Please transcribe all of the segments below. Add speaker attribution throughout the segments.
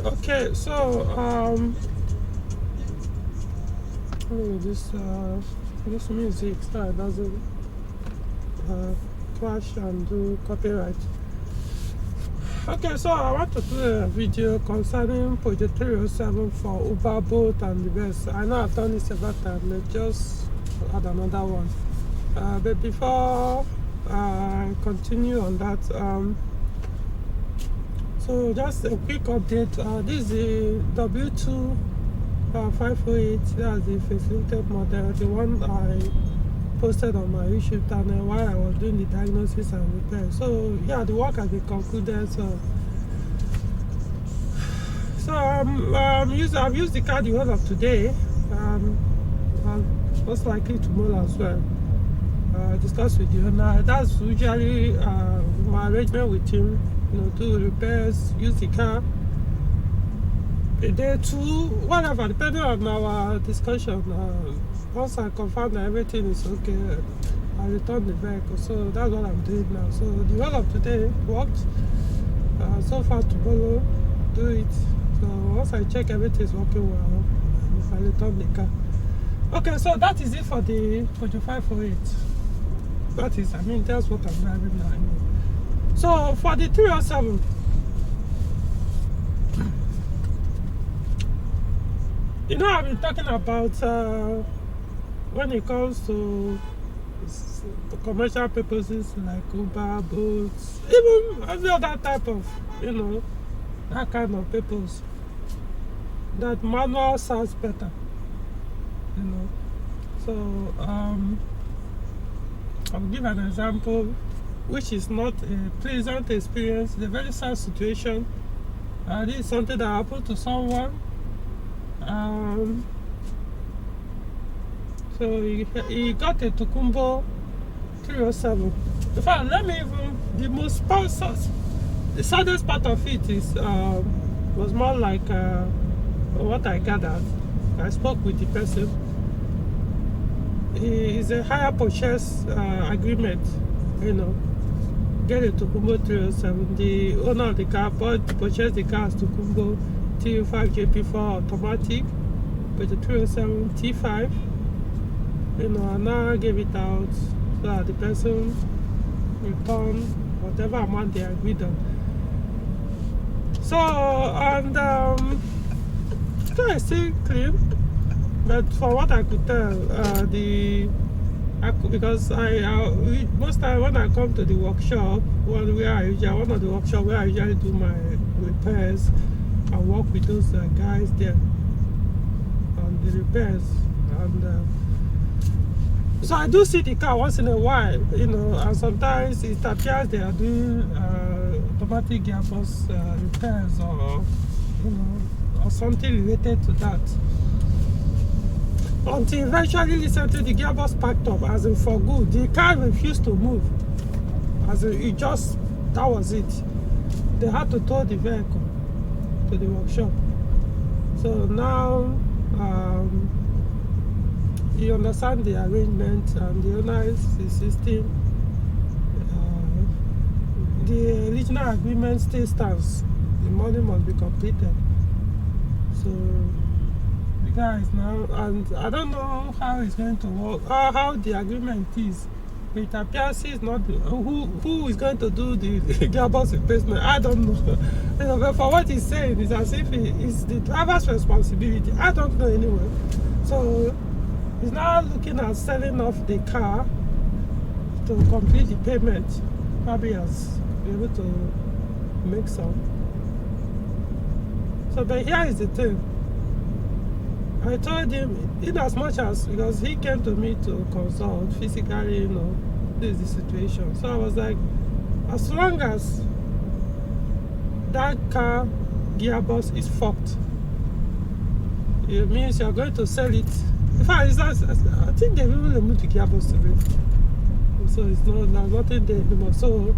Speaker 1: Okay, so this music so it doesn't clash and do copyright. Okay, so I want to play a video concerning Peugeot 307 for Uber, Bolt, and the rest. I know I've done this several times, let's just add another one. But before I continue on that, so just a quick update. This is the W2 508, that's the facilitated model, the one I posted on my YouTube channel while I was doing the diagnosis and repair. So yeah, the work has been concluded. So I've used the car the whole of today, and most likely tomorrow as well. Discuss with the owner. That's usually my arrangement with him. Do repairs, use the car a day, two, whatever, depending on our discussion. Once I confirm that everything is okay, I return the vehicle. So that's what I'm doing now. So the whole of today worked. So far tomorrow, do it. So once I check everything is working well, I return the car. Okay, so that is it for the 508. That is, that's what I'm driving now. So for the 307, I've been talking about when it comes to commercial purposes like Uber, Bolt, even every other type of, that kind of purpose, that manual sounds better, So I'll give an example, which is not a pleasant experience. It's a very sad situation. This is something that happened to someone. So he got a Tokumbo 307. In fact, the saddest part of it is was more like what I gathered. I spoke with the person. It's a hire purchase agreement, Get a Tokumbo 307. The owner of the car purchased the car as Tokumbo T5 JP4 automatic with the 307 T5. And now gave it out so that the person returned whatever amount they agreed on. So, and the car is still clean, but from what I could tell, because most time when I come to the workshop, one of the workshops where I usually do my repairs, I work with those guys there on the repairs, and so I do see the car once in a while, and sometimes it appears they are doing automatic gearbox repairs or something related to that. Until eventually recently the gearbox packed up, as in for good. The car refused to move. As in that was it. They had to tow the vehicle to the workshop. So now you understand the arrangement, and the owner is insisting the original agreement still stands. The money must be completed. So the guy is now, and I don't know how it's going to work, how the agreement is. It appears he's not who is going to do the gearbox replacement. I don't know. But for what he's saying, it's as if it's the driver's responsibility. I don't know anyway. So he's now looking at selling off the car to complete the payment. Probably has been able to make some. So, but here is the thing. I told him, in as much as, because he came to me to consult physically, this is the situation. So I was like, as long as that car gearbox is fucked, it means you're going to sell it. In fact, I think they've even removed the gearbox today. So there's nothing there anymore. So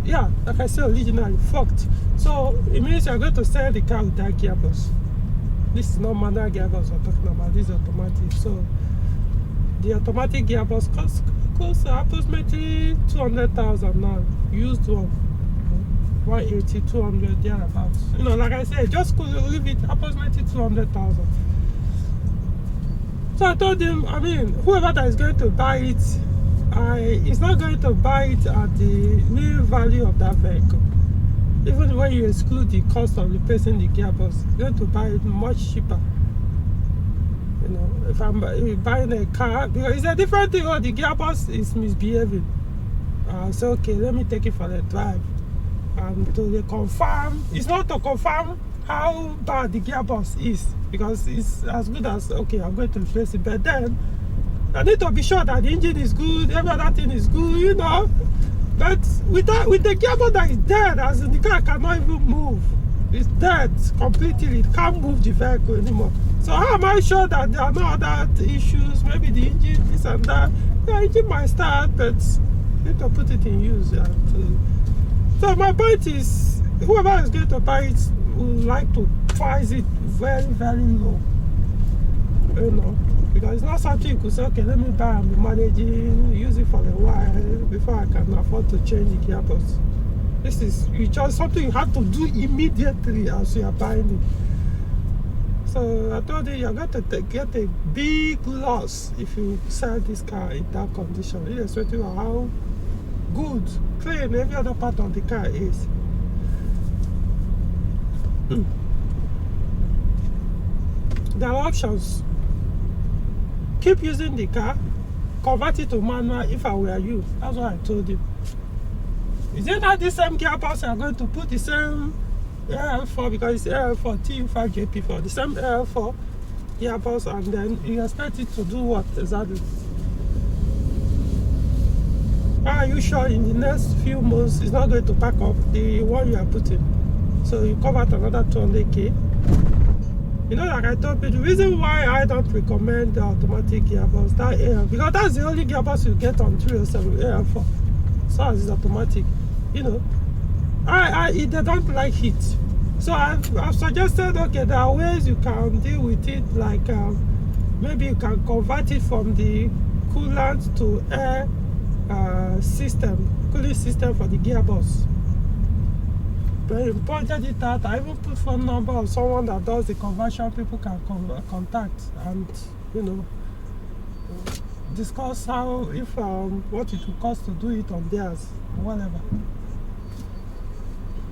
Speaker 1: yeah, like I said, originally fucked. So it means you're going to sell the car with that gearbox. This is not manual gearbox we're talking about, this is automatic. So the automatic gearbox costs approximately 200,000 now, used one. 180, 200, thereabouts. You know, like I said, just could leave it approximately 200,000. So I told him, I mean, whoever that is going to buy it, is not going to buy it at the real value of that vehicle. Even when you exclude the cost of replacing the gearbox, you're going to buy it much cheaper. You know, if I'm buying a car, because it's a different thing. The gearbox is misbehaving. So okay, let me take it for a drive, and to confirm. It's not to confirm how bad the gearbox is, because it's as good as okay, I'm going to replace it. But then I need to be sure that the engine is good, every other thing is good, you know. But with the gearbox that is dead, as in the car cannot even move. It's dead completely. It can't move the vehicle anymore. So how am I sure that there are no other issues? Maybe the engine, this and that. The engine might start, but you need to put it in use. So my point is, whoever is going to buy it would like to price it very, very low. You know, because it's not something you could say, okay, let me buy and be managing, use it for a while before I can afford to change the gearbox. This is just something you have to do immediately as you are buying it. So I told you, you're going to get a big loss if you sell this car in that condition, irrespective of how good, clean every other part of the car is. There are options. Keep using the car, convert it to manual if I were you. That's what I told you. Is it not the same gearbox you are going to put the same AL4, because it's AL4 TU5JP4, the same AL4 gearbox, and then you expect it to do what exactly? Are you sure in the next few months it's not going to pack up the one you are putting? So you convert another 200k. You know, like I told you, the reason why I don't recommend the automatic gearbox, because that's the only gearbox you get on 307 AL4. So as it's automatic, you know, they don't like heat. So I've suggested, okay, there are ways you can deal with it, like maybe you can convert it from the coolant to air cooling system for the gearbox. But you pointed it out. I even put phone number of someone that does the conversion. People can contact and, you know, discuss how, if what it will cost to do it on theirs or whatever.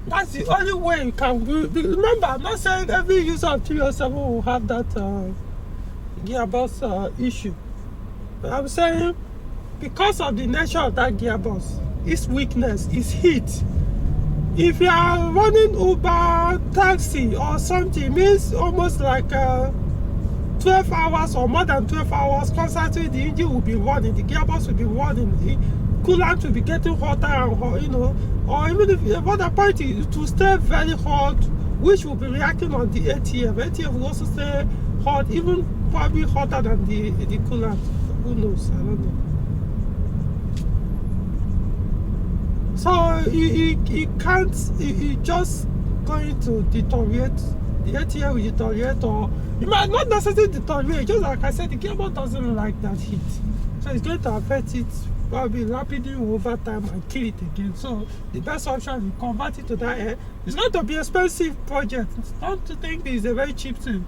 Speaker 1: That's the only way you can do it. Remember, I'm not saying every user of 307 will have that gearbox issue, but I'm saying because of the nature of that gearbox, its weakness is heat. If you are running Uber, taxi or something, it means almost like 12 hours or more than 12 hours constantly the engine will be running, the gearbox will be running, the coolant will be getting hotter and hot, you know, or even if the point is to stay very hot, which will be reacting on the ATF. ATF will also stay hot, even probably hotter than the coolant. Who knows? I don't know. So you can't, you just going to deteriorate. The ATF will deteriorate, or you might not necessarily deteriorate. Just like I said, the gearbox doesn't like that heat, so it's going to affect it probably rapidly over time and kill it again. So the best option is convert it to that air. It's going to be an expensive project. Don't think it's a very cheap thing.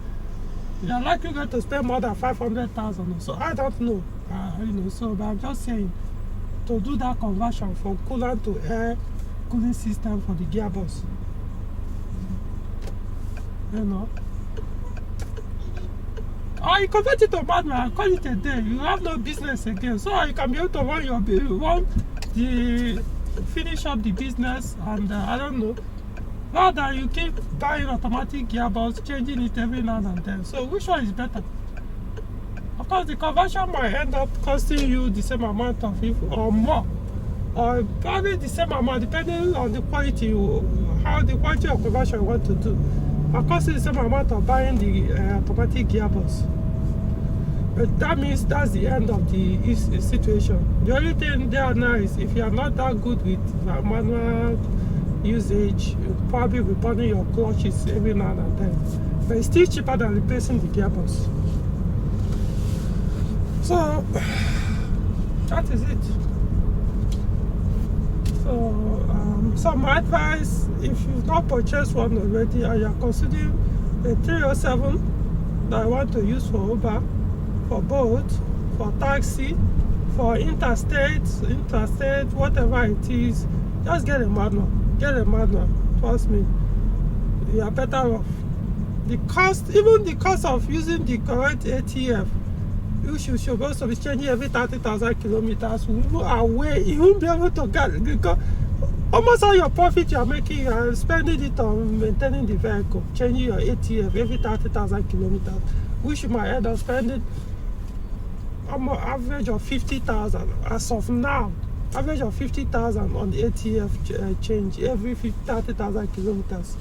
Speaker 1: You're likely going to spend more than 500,000. So I don't know, you know. So, but I'm just saying, to do that conversion from coolant to air cooling system for the gearbox, you know, or you convert it to manual and call it a day. You have no business again, so you can be able to finish up the business, and I don't know, rather than you keep buying automatic gearbox, changing it every now and then. So which one is better? Of course, the conversion might end up costing you the same amount of it or more, or probably the same amount, depending on the quality, how the quality of conversion you want to do. Of course, it's the same amount of buying the automatic gearbox. But that means that's the end of the situation. The only thing there now is, if you are not that good with manual usage, you'll probably be burning your clutches every now and then. But it's still cheaper than replacing the gearbox. So that is it. So So my advice, if you've not purchased one already and you're considering a 307 that I want to use for Uber, for boat, for taxi, for interstate, whatever it is, just get a manual. Get a manual. Trust me, you are better off. The cost, even the cost of using the correct ATF, you should supposed to be changing every 30,000 kilometers. You won't be able to get, because almost all your profit you are making, you are spending it on maintaining the vehicle, changing your ATF every 30,000 kilometers, which you might end up spending average of 50,000 as of now. Average of 50,000 on the ATF change every 30,000 kilometers.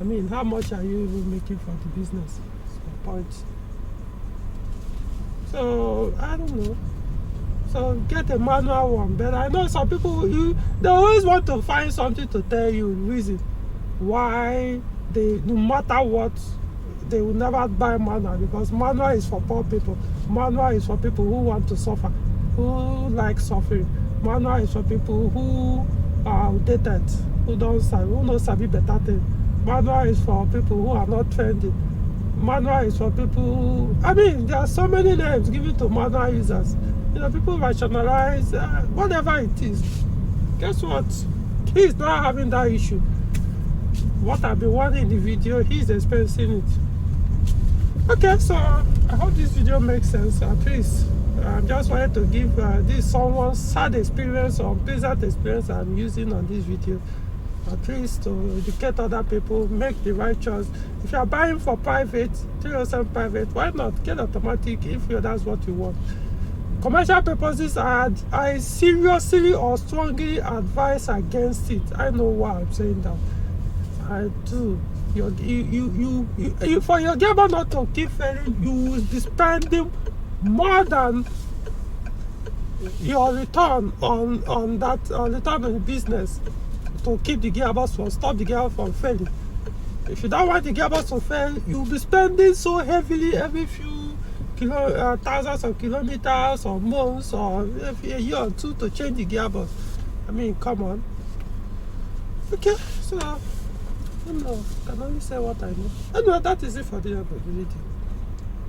Speaker 1: I mean, how much are you even making for the business? That's my point. So I don't know. So get a manual one. But I know some people, they always want to find something to tell you, reason why they, no matter what, they will never buy manual, because manual is for poor people. Manual is for people who want to suffer, who like suffering. Manual is for people who are outdated, who don't sabi better thing. Manual is for people who are not trendy. Manual is for people who, I mean, there are so many names given to manual users. You know, people rationalize, whatever it is. Guess what? He is not having that issue. What I've been wanting in the video, he's experiencing it. Okay, so I hope this video makes sense. Please, I just wanted to give this someone's sad experience or pleasant experience I'm using on this video. At least to educate other people, make the right choice. If you are buying for private, 307 private, why not get automatic if that's what you want? Commercial purposes, I seriously or strongly advise against it. I know why I'm saying that. I do. You for your gamer not to keep failing, you will be spending more than your return on that return on the business to keep the gearbox from stop the gearbox from failing. If you don't want the gearbox to fail, you'll be spending so heavily every few thousands of kilometers or months or every a year or two to change the gearbox. I mean, come on. Okay, so I don't know. I can only say what I know. Anyway, that is it for the video.